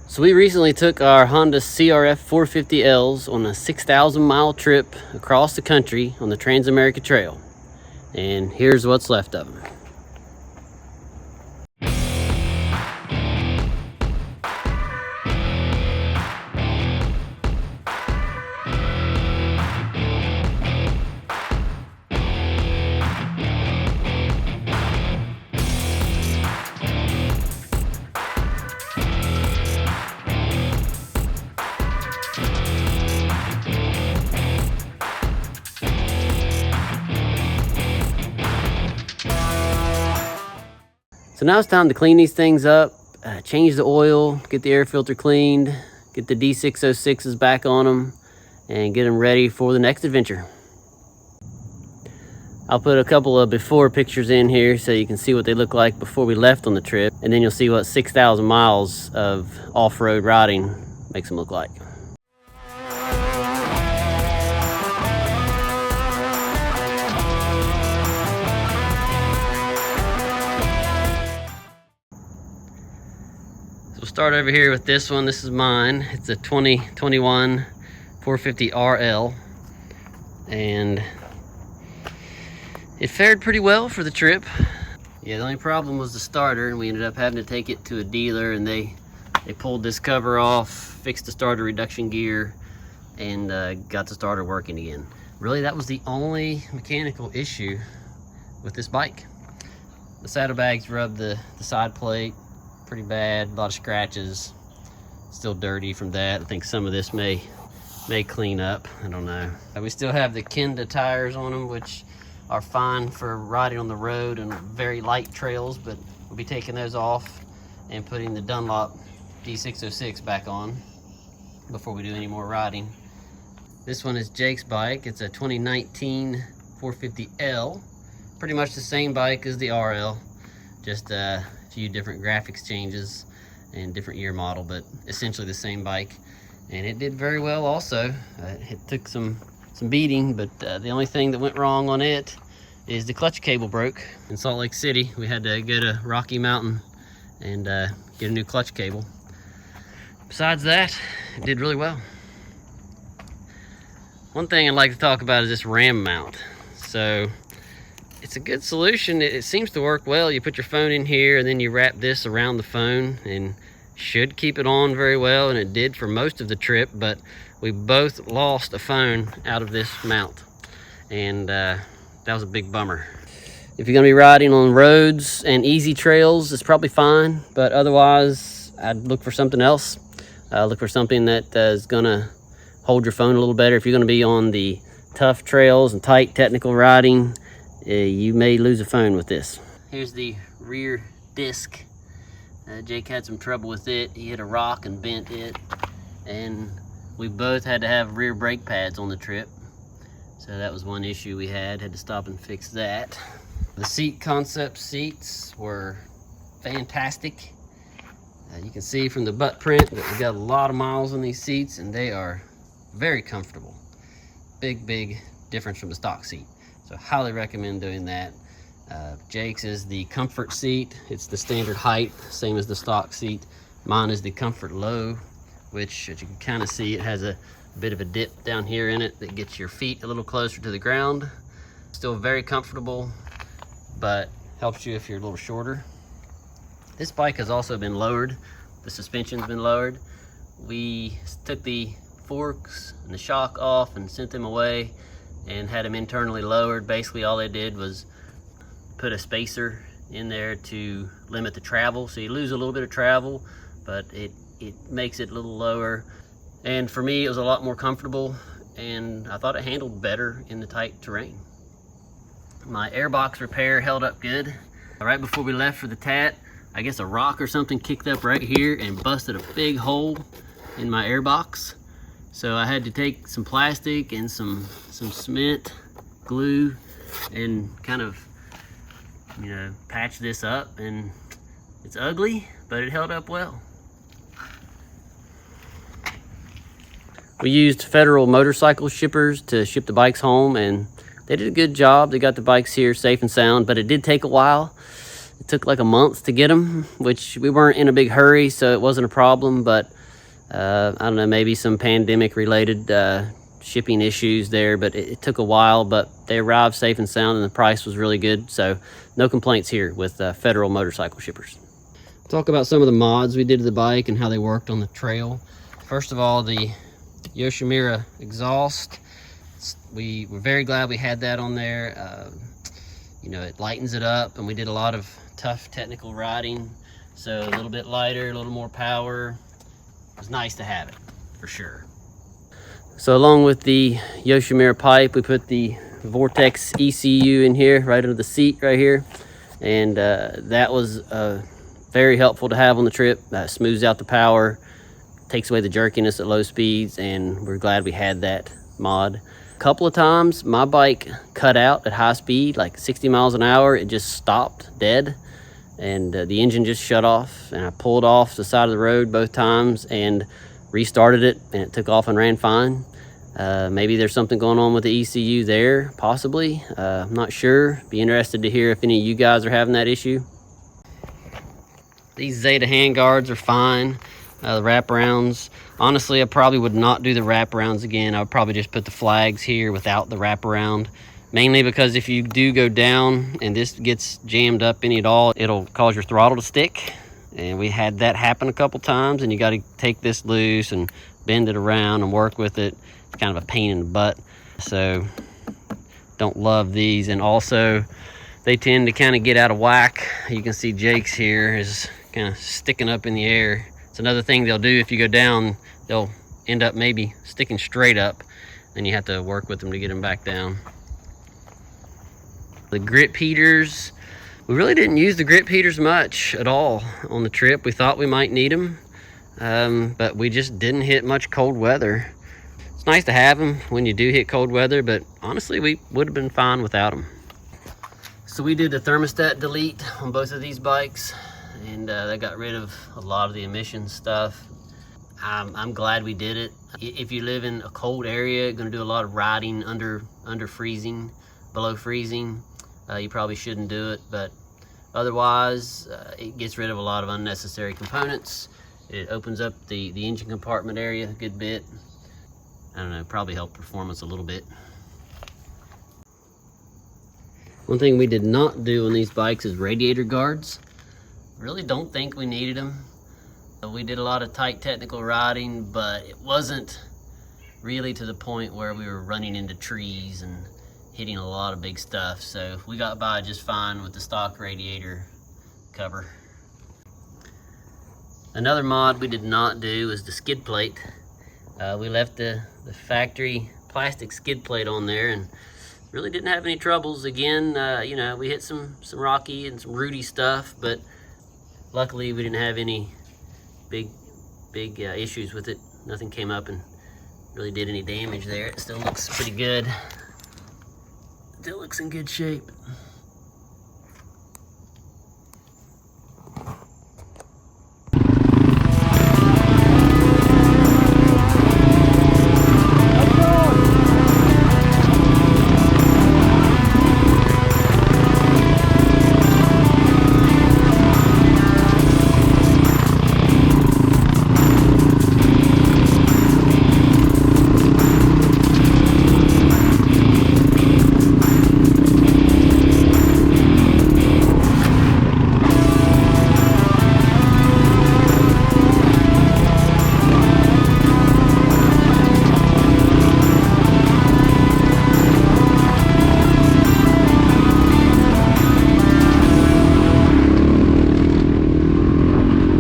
So we recently took our Honda CRF450Ls on a 6,000-mile trip across the country on the Trans-America Trail. And here's what's left of them. So now it's time to clean these things up, change the oil, get the air filter cleaned, get the D606s back on them, and get them ready for the next adventure. I'll put a couple of before pictures in here so you can see what they look like before we left on the trip, and then you'll see what 6,000 miles of off-road riding makes them look like. We'll start over here with this one. This is mine. It's a 2021 450RL, and it fared pretty well for the trip. Yeah, the only problem was the starter, and we ended up having to take it to a dealer, and they pulled this cover off, fixed the starter reduction gear, and got the starter working again. Really, that was the only mechanical issue with this bike. The saddlebags rubbed the side plate pretty bad, a lot of scratches, still dirty from that. I think some of this may clean up, I don't know. We still have the Kenda tires on them, which are fine for riding on the road and very light trails, but we'll be taking those off and putting the Dunlop D606 back on before we do any more riding. This one is Jake's bike. It's a 2019 450L, pretty much the same bike as the RL, just a few different graphics changes and different year model, but essentially the same bike, and it did very well also. It took some beating, but the only thing that went wrong on it is the clutch cable broke. In Salt Lake City, we had to go to Rocky Mountain and get a new clutch cable. Besides that, it did really well. One thing I'd like to talk about is this ram mount. So it's a good solution. It seems to work well. You put your phone in here and then you wrap this around the phone and should keep it on very well, and it did for most of the trip, but we both lost a phone out of this mount, and that was a big bummer. If you're gonna be riding on roads and easy trails, it's probably fine, but otherwise I'd look for something else. Look for something that is gonna hold your phone a little better. If you're gonna be on the tough trails and tight technical riding, you may lose a phone with this. Here's the rear disc. Jake had some trouble with it. He hit a rock and bent it, and we both had to have rear brake pads on the trip, so that was one issue we had to stop and fix that. The seat concept seats were fantastic. You can see from the butt print that we got a lot of miles on these seats, and they are very comfortable. Big difference from the stock seat. So highly recommend doing that. Jake's is the comfort seat. It's the standard height, same as the stock seat. Mine is the comfort low, which, as you can kind of see, it has a bit of a dip down here in it that gets your feet a little closer to the ground. Still very comfortable, but helps you if you're a little shorter. This bike has also been lowered. The suspension's been lowered. We took the forks and the shock off and sent them away and had them internally lowered. Basically all they did was put a spacer in there to limit the travel, so you lose a little bit of travel, but it makes it a little lower. And for me, it was a lot more comfortable, and I thought it handled better in the tight terrain. My airbox repair held up good. Right before we left for the TAT, I guess a rock or something kicked up right here and busted a big hole in my airbox. So I had to take some plastic and some cement glue and kind of, patch this up, and it's ugly, but it held up well. We used Federal motorcycle shippers to ship the bikes home, and they did a good job. They got the bikes here safe and sound, but it did take a while. It took like a month to get them, which we weren't in a big hurry, so it wasn't a problem, but I don't know, maybe some pandemic related shipping issues there, but it took a while, but they arrived safe and sound and the price was really good. So no complaints here with Federal motorcycle shippers. Talk about some of the mods we did to the bike and how they worked on the trail. First of all, the Yoshimura exhaust. We were very glad we had that on there. You know, it lightens it up, and we did a lot of tough technical riding. So a little bit lighter, a little more power. It was nice to have it, for sure. So along with the Yoshimura pipe, we put the Vortex ECU in here, right under the seat right here. And that was very helpful to have on the trip. Smooths out the power, takes away the jerkiness at low speeds, and we're glad we had that mod. A couple of times, my bike cut out at high speed, like 60 miles an hour. It just stopped dead, and the engine just shut off. And I pulled off the side of the road both times and restarted it, and it took off and ran fine. Maybe there's something going on with the ECU there, possibly. I'm not sure. Be interested to hear if any of you guys are having that issue. These Zeta hand guards are fine. The wraparounds, honestly, I probably would not do the wraparounds again. I would probably just put the flags here without the wraparound, mainly because if you do go down and this gets jammed up any at all, it'll cause your throttle to stick. And we had that happen a couple times, and you got to take this loose and bend it around and work with it. It's kind of a pain in the butt, so don't love these. And also they tend to kind of get out of whack. You can see Jake's here is kind of sticking up in the air. It's another thing they'll do. If you go down, they'll end up maybe sticking straight up, then you have to work with them to get them back down. The grip heaters, we really didn't use the grip heaters much at all on the trip. We thought we might need them, but we just didn't hit much cold weather. It's nice to have them when you do hit cold weather, but honestly, we would have been fine without them. So we did the thermostat delete on both of these bikes, and that got rid of a lot of the emission stuff. I'm glad we did it. If you live in a cold area, going to do a lot of riding under freezing, below freezing, you probably shouldn't do it, but otherwise it gets rid of a lot of unnecessary components. It opens up the engine compartment area a good bit. I don't know, probably help performance a little bit. One thing we did not do on these bikes is radiator guards. Really don't think we needed them. We did a lot of tight technical riding, but it wasn't really to the point where we were running into trees and hitting a lot of big stuff. So we got by just fine with the stock radiator cover. Another mod we did not do is the skid plate. We left the factory plastic skid plate on there and really didn't have any troubles. Again, you know, we hit some rocky and some rooty stuff, but luckily we didn't have any big issues with it. Nothing came up and really did any damage there. It still looks pretty good. Still looks in good shape.